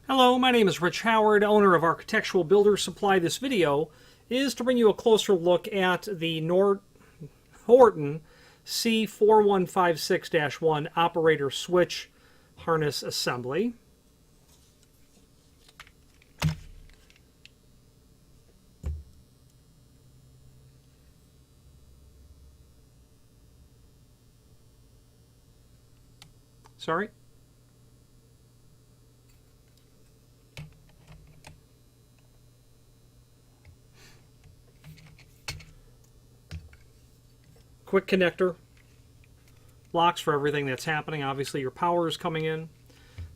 Hello, my name is Rich Howard, owner of Architectural Builder Supply. This video is to bring you a closer look at the Horton C4156-1 operator switch harness assembly. Sorry. Quick connector, blocks for everything that's happening. Obviously your power is coming in.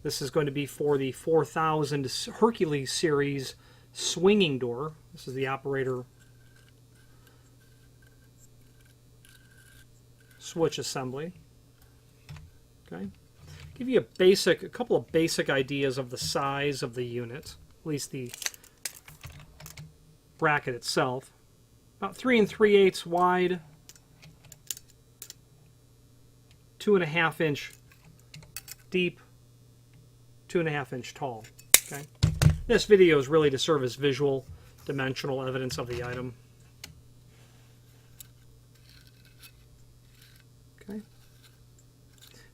This is going to be for the 4000 Hercules series swinging door. This is the operator switch assembly. Okay, give you a couple of basic ideas of the size of the unit, at least the bracket itself. About 3 3/8 wide, 2.5 inch deep, 2.5 inch tall. Okay, this video is really to serve as visual, dimensional evidence of the item. Okay.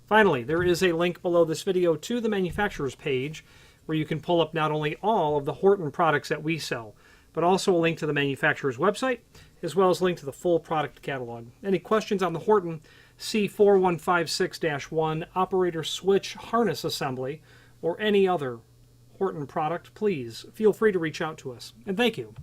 Finally, there is a link below this video to the manufacturer's page where you can pull up not only all of the Horton products that we sell, but also a link to the manufacturer's website, as well as a link to the full product catalog. Any questions on the Horton C4156-1 operator switch harness assembly or any other Horton product, please feel free to reach out to us. And thank you.